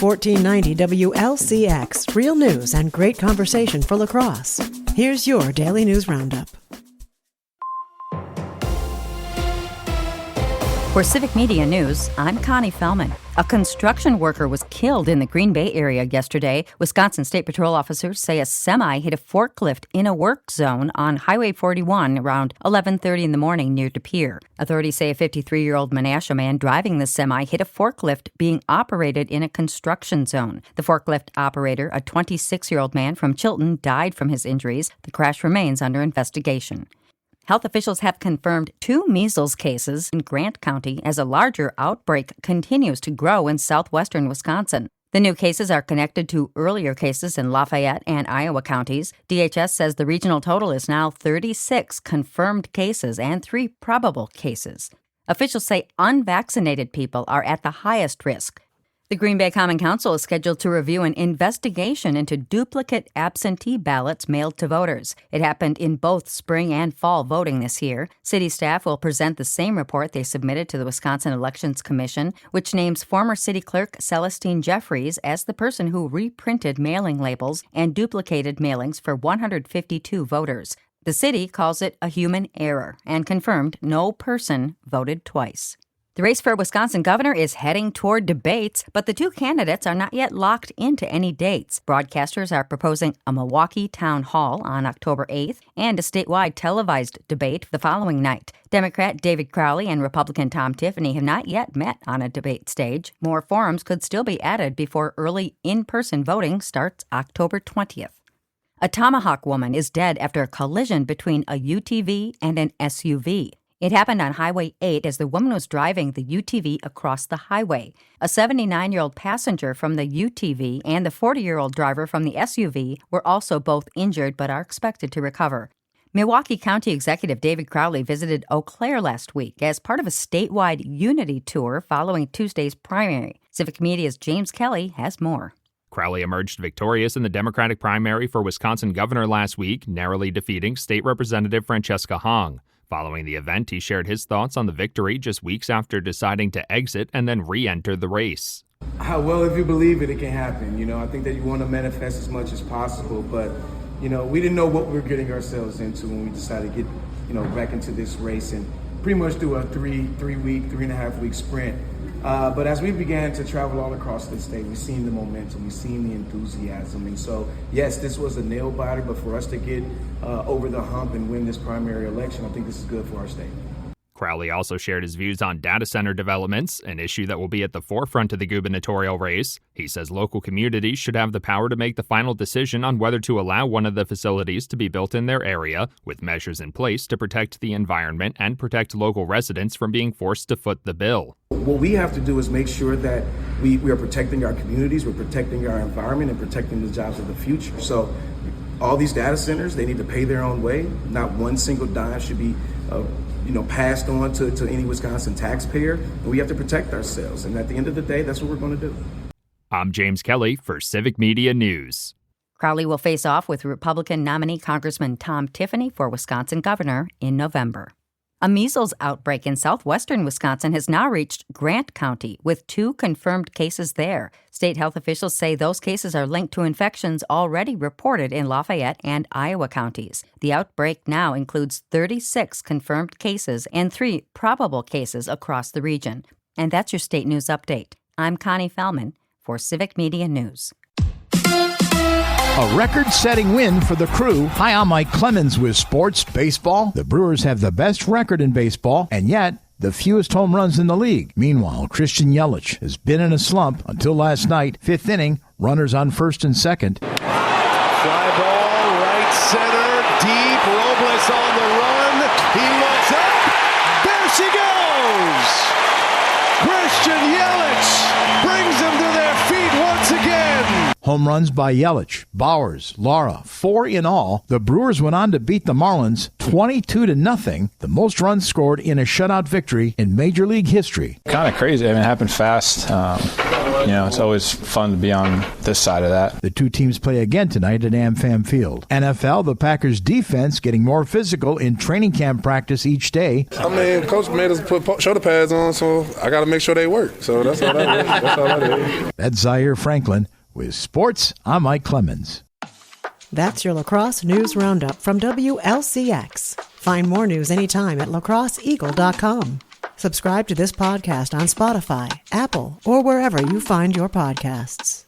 1490 WLCX, real news and great conversation for La Crosse. Here's your Daily News Roundup. For Civic Media News, I'm Connie Fellman. A construction worker was killed in the Green Bay area yesterday. Wisconsin State Patrol officers say a semi hit a forklift in a work zone on Highway 41 around 11:30 in the morning near De Pere. Authorities say a 53-year-old Menasha man driving the semi hit a forklift being operated in a construction zone. The forklift operator, a 26-year-old man from Chilton, died from his injuries. The crash remains under investigation. Health officials have confirmed 2 measles cases in Grant County as a larger outbreak continues to grow in southwestern Wisconsin. The new cases are connected to earlier cases in Lafayette and Iowa counties. DHS says the regional total is now 36 confirmed cases and 3 probable cases. Officials say unvaccinated people are at the highest risk. The Green Bay Common Council is scheduled to review an investigation into duplicate absentee ballots mailed to voters. It happened in both spring and fall voting this year. City staff will present the same report they submitted to the Wisconsin Elections Commission, which names former city clerk Celestine Jeffries as the person who reprinted mailing labels and duplicated mailings for 152 voters. The city calls it a human error and confirmed no person voted twice. The race for Wisconsin governor is heading toward debates, but the 2 candidates are not yet locked into any dates. Broadcasters are proposing a Milwaukee town hall on October 8th and a statewide televised debate the following night. Democrat David Crowley and Republican Tom Tiffany have not yet met on a debate stage. More forums could still be added before early in-person voting starts October 20th. A Tomahawk woman is dead after a collision between a UTV and an SUV. It happened on Highway 8 as the woman was driving the UTV across the highway. A 79-year-old passenger from the UTV and the 40-year-old driver from the SUV were also both injured but are expected to recover. Milwaukee County Executive David Crowley visited Eau Claire last week as part of a statewide unity tour following Tuesday's primary. Civic Media's James Kelly has more. Crowley emerged victorious in the Democratic primary for Wisconsin governor last week, narrowly defeating State Representative Francesca Hong. Following the event, he shared his thoughts on the victory just weeks after deciding to exit and then re-enter the race. Well, if you believe it, it can happen. I think that you want to manifest as much as possible, but, we didn't know what we were getting ourselves into when we decided to get, back into this race and pretty much do a 3.5 week sprint. But as we began to travel all across the state, we've seen the momentum, we've seen the enthusiasm. And so, yes, this was a nail biter, but for us to get over the hump and win this primary election, I think this is good for our state. Crowley also shared his views on data center developments, an issue that will be at the forefront of the gubernatorial race. He says local communities should have the power to make the final decision on whether to allow one of the facilities to be built in their area, with measures in place to protect the environment and protect local residents from being forced to foot the bill. What we have to do is make sure that we are protecting our communities, we're protecting our environment, and protecting the jobs of the future. So all these data centers, they need to pay their own way. Not one single dime should be passed on to any Wisconsin taxpayer. And we have to protect ourselves. And at the end of the day, that's what we're going to do. I'm James Kelly for Civic Media News. Crowley will face off with Republican nominee Congressman Tom Tiffany for Wisconsin governor in November. A measles outbreak in southwestern Wisconsin has now reached Grant County, with 2 confirmed cases there. State health officials say those cases are linked to infections already reported in Lafayette and Iowa counties. The outbreak now includes 36 confirmed cases and 3 probable cases across the region. And that's your state news update. I'm Connie Fellman for Civic Media News. A record-setting win for the Crew. Hi, I'm Mike Clemens with Sports Baseball. The Brewers have the best record in baseball, and yet the fewest home runs in the league. Meanwhile, Christian Yelich has been in a slump until last night. 5th inning, runners on first and second. Fly ball, right center, deep. Robles on the run. He looks up. There she goes. Christian Yelich brings them to their feet once again. Home runs by Yelich, Bowers, Lara, 4 in all. The Brewers went on to beat the Marlins 22-0, the most runs scored in a shutout victory in Major League history. Kind of crazy. It happened fast. it's always fun to be on this side of that. The two teams play again tonight at AmFam Field. NFL, the Packers defense getting more physical in training camp practice each day. I mean, Coach made us put shoulder pads on, so I got to make sure they work. So that's all that is. That's all that is. That's Zaire Franklin. With sports, I'm Mike Clemens. That's your Lacrosse News Roundup from WLCX. Find more news anytime at lacrosseeagle.com. Subscribe to this podcast on Spotify, Apple, or wherever you find your podcasts.